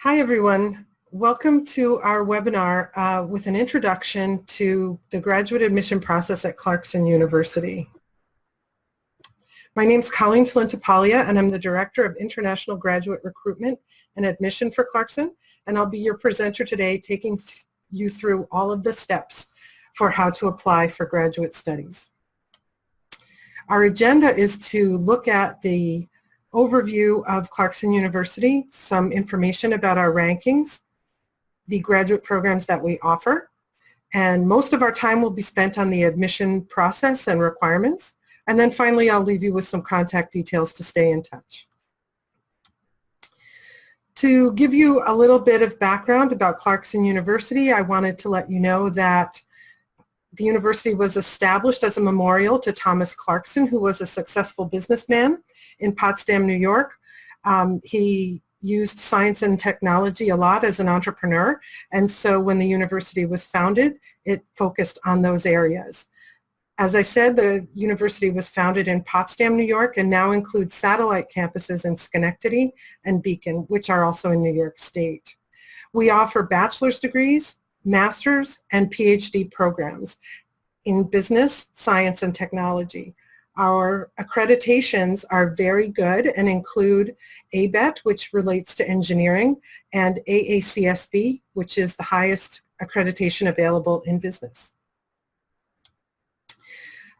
Hi everyone, welcome to our webinar with an introduction to the graduate admission process at Clarkson University. My name is Colleen Flintapalia and I'm the Director of International Graduate Recruitment and Admission for Clarkson, and I'll be your presenter today, taking you through all of the steps for how to apply for graduate studies. Our agenda is to look at the overview of Clarkson University, some information about our rankings, the graduate programs that we offer, and most of our time will be spent on the admission process and requirements. And then finally, I'll leave you with some contact details to stay in touch. To give you a little bit of background about Clarkson University, I wanted to let you know that the university was established as a memorial to Thomas Clarkson, who was a successful businessman in Potsdam, New York. He used science and technology a lot as an entrepreneur, and so when the university was founded, it focused on those areas. As I said, the university was founded in Potsdam, New York, and now includes satellite campuses in Schenectady and Beacon, which are also in New York State. We offer bachelor's degrees, master's, and PhD programs in business, science, and technology. Our accreditations are very good and include ABET, which relates to engineering, and AACSB, which is the highest accreditation available in business.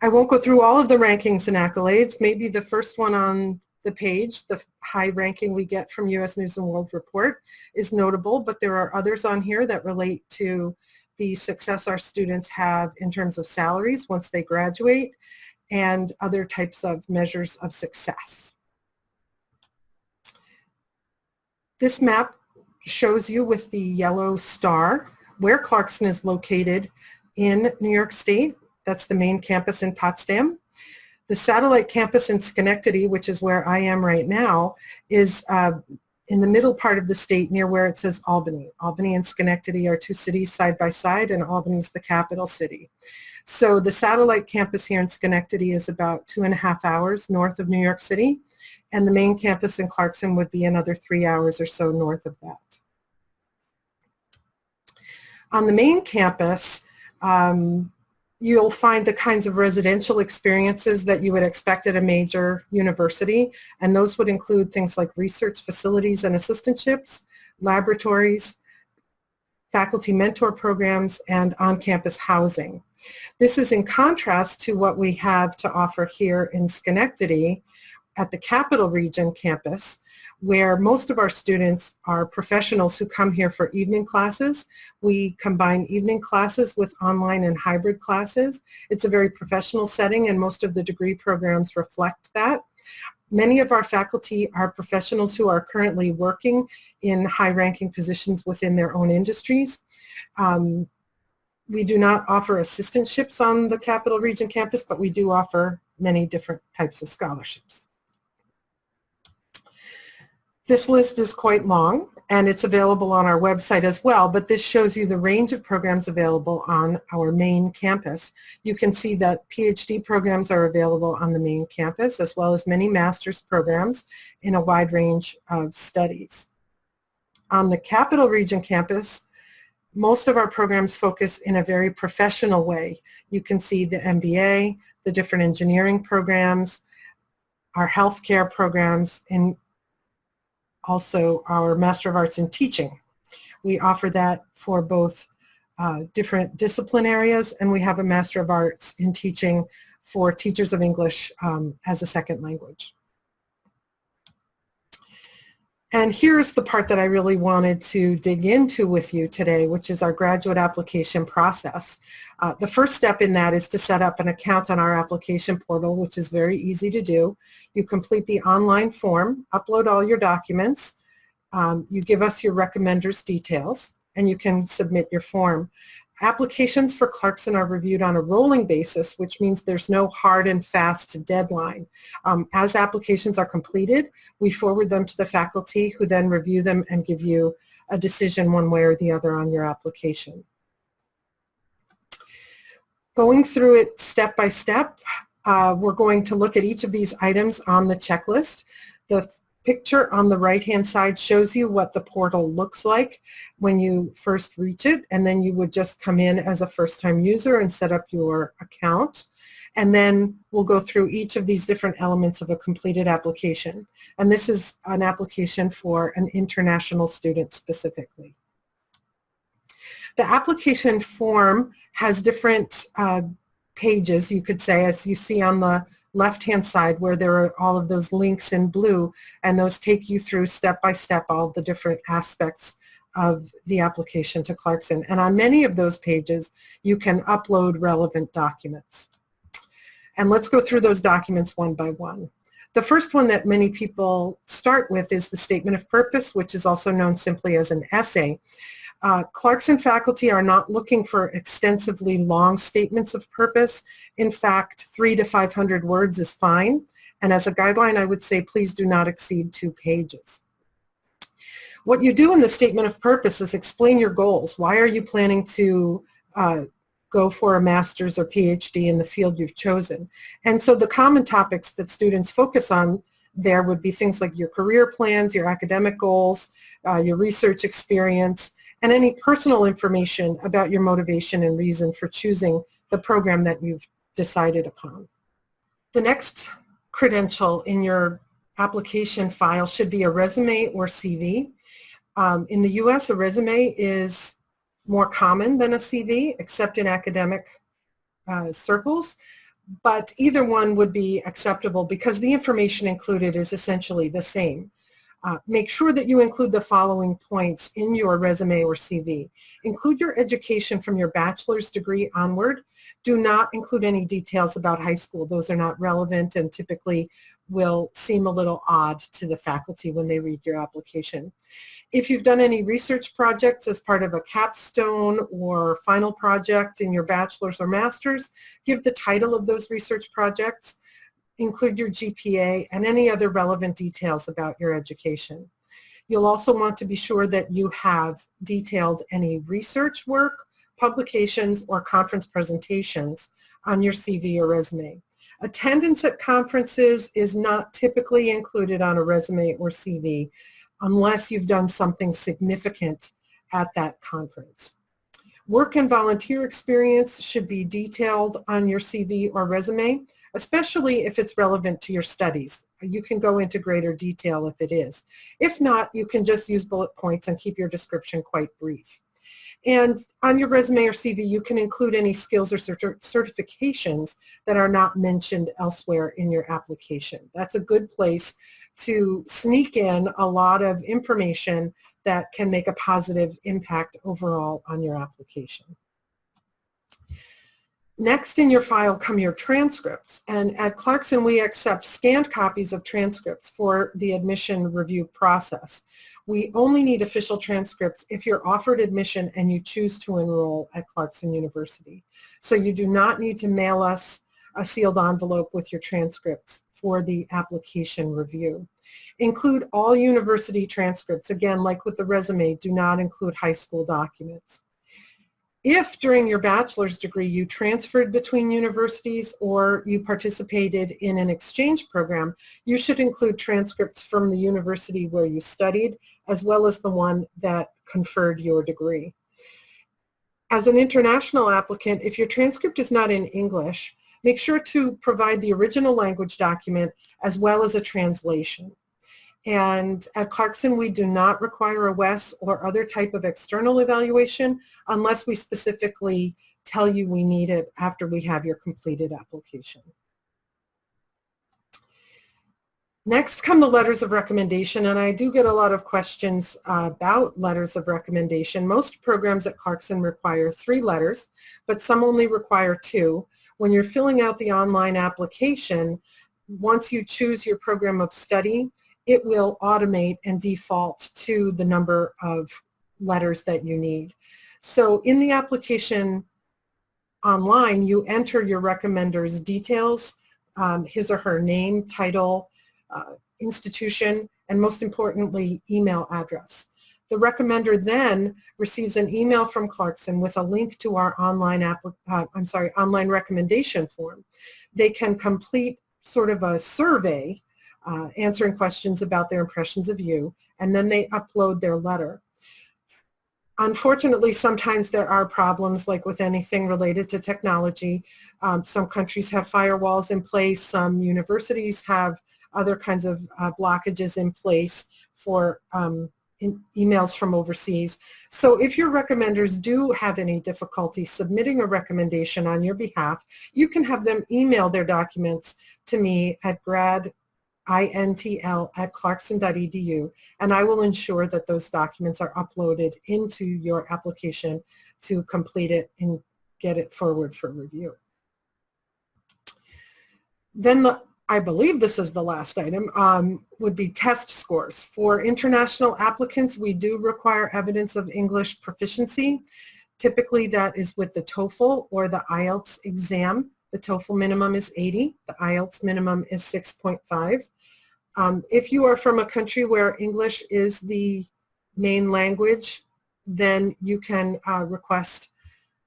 I won't go through all of the rankings and accolades. Maybe the first one on the page, the high ranking we get from U.S. News & World Report, is notable, but there are others on here that relate to the success our students have in terms of salaries once they graduate and other types of measures of success. This map shows you with the yellow star where Clarkson is located in New York State. That's the main campus in Potsdam. The satellite campus in Schenectady, which is where I am right now, is in the middle part of the state near where it says Albany. Albany and Schenectady are two cities side by side, and Albany is the capital city. So the satellite campus here in Schenectady is about 2.5 hours north of New York City, and the main campus in Clarkson would be another 3 hours or so north of that. On the main campus, you'll find the kinds of residential experiences that you would expect at a major university, and those would include things like research facilities and assistantships, laboratories, faculty mentor programs, and on-campus housing. This is in contrast to what we have to offer here in Schenectady at the Capital Region campus, where most of our students are professionals who come here for evening classes. We combine evening classes with online and hybrid classes. It's a very professional setting, and most of the degree programs reflect that. Many of our faculty are professionals who are currently working in high-ranking positions within their own industries. We do not offer assistantships on the Capital Region campus, but we do offer many different types of scholarships. This list is quite long, and it's available on our website as well, but this shows you the range of programs available on our main campus. You can see that PhD programs are available on the main campus, as well as many master's programs in a wide range of studies. On the Capital Region campus, most of our programs focus in a very professional way. You can see the MBA, the different engineering programs, our healthcare programs, and also our Master of Arts in Teaching. We offer that for both different discipline areas, and we have a Master of Arts in Teaching for teachers of English as a second language. And here's the part that I really wanted to dig into with you today, which is our graduate application process. The first step in that is to set up an account on our application portal, which is very easy to do. You complete the online form, upload all your documents, you give us your recommender's details, and you can submit your form. Applications for Clarkson are reviewed on a rolling basis, which means there's no hard and fast deadline. As applications are completed, we forward them to the faculty, who then review them and give you a decision one way or the other on your application. Going through it step by step, we're going to look at each of these items on the checklist. The picture on the right-hand side shows you what the portal looks like when you first reach it, and then you would just come in as a first-time user and set up your account. And then we'll go through each of these different elements of a completed application. And this is an application for an international student specifically. The application form has different pages, you could say, as you see on the left-hand side where there are all of those links in blue, and those take you through step-by-step all the different aspects of the application to Clarkson. And on many of those pages, you can upload relevant documents. And let's go through those documents one by one. The first one that many people start with is the statement of purpose, which is also known simply as an essay. Clarkson faculty are not looking for extensively long statements of purpose. In fact, 300 to 500 words is fine. And as a guideline, I would say please do not exceed 2 pages. What you do in the statement of purpose is explain your goals. Why are you planning to go for a master's or PhD in the field you've chosen? And so the common topics that students focus on there would be things like your career plans, your academic goals, your research experience, and any personal information about your motivation and reason for choosing the program that you've decided upon. The next credential in your application file should be a resume or CV. In the US, a resume is more common than a CV, except in academic circles, but either one would be acceptable because the information included is essentially the same. Make sure that you include the following points in your resume or CV. Include your education from your bachelor's degree onward. Do not include any details about high school. Those are not relevant and typically will seem a little odd to the faculty when they read your application. If you've done any research projects as part of a capstone or final project in your bachelor's or master's, give the title of those research projects. Include your GPA and any other relevant details about your education. You'll also want to be sure that you have detailed any research work, publications, or conference presentations on your CV or resume. Attendance at conferences is not typically included on a resume or CV unless you've done something significant at that conference. Work and volunteer experience should be detailed on your CV or resume, especially if it's relevant to your studies. You can go into greater detail if it is. If not, you can just use bullet points and keep your description quite brief. And on your resume or CV, you can include any skills or certifications that are not mentioned elsewhere in your application. That's a good place to sneak in a lot of information that can make a positive impact overall on your application. Next in your file come your transcripts, and at Clarkson we accept scanned copies of transcripts for the admission review process. We only need official transcripts if you're offered admission and you choose to enroll at Clarkson University. So you do not need to mail us a sealed envelope with your transcripts for the application review. Include all university transcripts. Again, like with the resume, do not include high school documents. If during your bachelor's degree you transferred between universities or you participated in an exchange program, you should include transcripts from the university where you studied as well as the one that conferred your degree. As an international applicant, if your transcript is not in English, make sure to provide the original language document as well as a translation. And at Clarkson, we do not require a WES or other type of external evaluation unless we specifically tell you we need it after we have your completed application. Next come the letters of recommendation, and I do get a lot of questions about letters of recommendation. Most programs at Clarkson require 3 letters, but some only require 2. When you're filling out the online application, once you choose your program of study, it will automate and default to the number of letters that you need. So in the application online, you enter your recommender's details, his or her name, title, institution, and most importantly, email address. The recommender then receives an email from Clarkson with a link to our online recommendation form. They can complete sort of a survey answering questions about their impressions of you, and then they upload their letter. Unfortunately, sometimes there are problems, like with anything related to technology. Some countries have firewalls in place. Some universities have other kinds of blockages in place for emails from overseas. So if your recommenders do have any difficulty submitting a recommendation on your behalf, you can have them email their documents to me at intl@clarkson.edu, and I will ensure that those documents are uploaded into your application to complete it and get it forward for review. Then I believe this is the last item, would be test scores. For international applicants, we do require evidence of English proficiency. Typically that is with the TOEFL or the IELTS exam. The TOEFL minimum is 80, the IELTS minimum is 6.5. If you are from a country where English is the main language, then you can request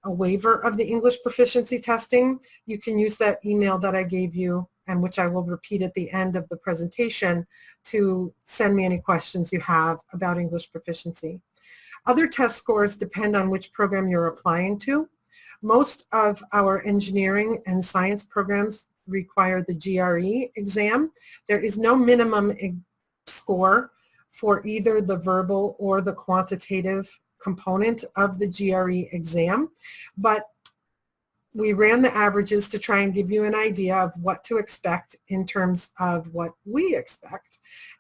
a waiver of the English proficiency testing. You can use that email that I gave you, and which I will repeat at the end of the presentation, to send me any questions you have about English proficiency. Other test scores depend on which program you're applying to. Most of our engineering and science programs require the GRE exam. There is no minimum score for either the verbal or the quantitative component of the GRE exam, but we ran the averages to try and give you an idea of what to expect in terms of what we expect.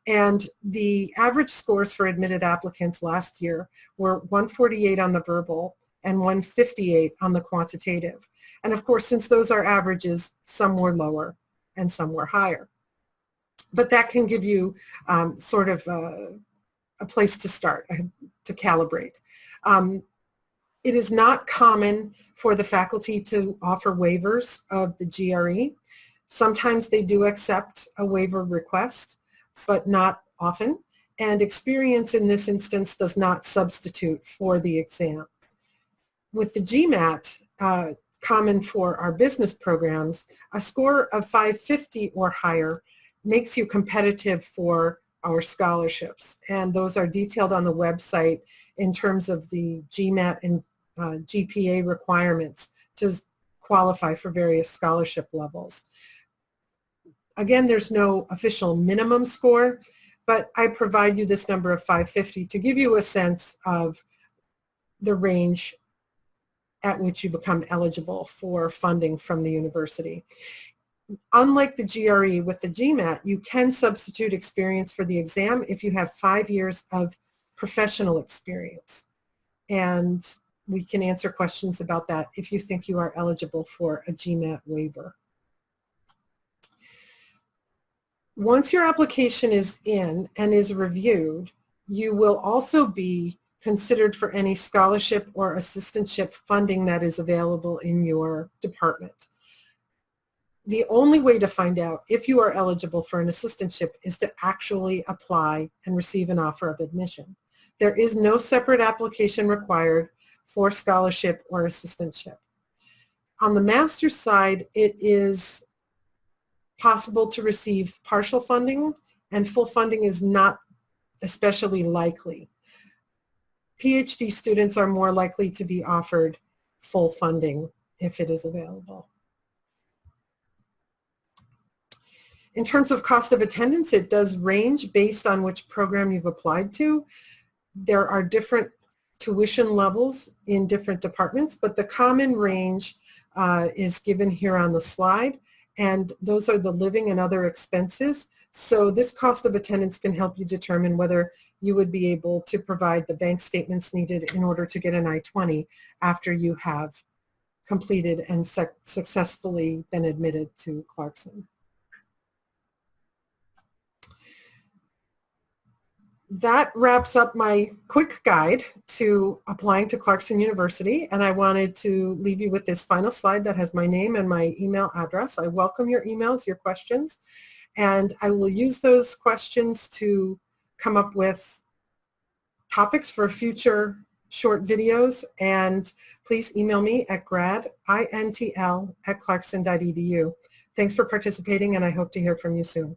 And the average scores for admitted applicants last year were 148 on the verbal and 158 on the quantitative. And of course, since those are averages, some were lower and some were higher. But that can give you sort of a place to start, to calibrate. It is not common for the faculty to offer waivers of the GRE. Sometimes they do accept a waiver request, but not often. And experience in this instance does not substitute for the exam. With the GMAT, common for our business programs, a score of 550 or higher makes you competitive for our scholarships. And those are detailed on the website in terms of the GMAT and GPA requirements to qualify for various scholarship levels. Again, there's no official minimum score, but I provide you this number of 550 to give you a sense of the range at which you become eligible for funding from the university. Unlike the GRE, with the GMAT, you can substitute experience for the exam if you have 5 years of professional experience. And we can answer questions about that if you think you are eligible for a GMAT waiver. Once your application is in and is reviewed, you will also be considered for any scholarship or assistantship funding that is available in your department. The only way to find out if you are eligible for an assistantship is to actually apply and receive an offer of admission. There is no separate application required for scholarship or assistantship. On the master's side, it is possible to receive partial funding, and full funding is not especially likely. PhD students are more likely to be offered full funding if it is available. In terms of cost of attendance, it does range based on which program you've applied to. There are different tuition levels in different departments, but the common range is given here on the slide, and those are the living and other expenses. So this cost of attendance can help you determine whether you would be able to provide the bank statements needed in order to get an I-20 after you have completed and successfully been admitted to Clarkson. That wraps up my quick guide to applying to Clarkson University, and I wanted to leave you with this final slide that has my name and my email address. I welcome your emails, your questions, and I will use those questions to come up with topics for future short videos, and please email me at intl@clarkson.edu. Thanks for participating, and I hope to hear from you soon.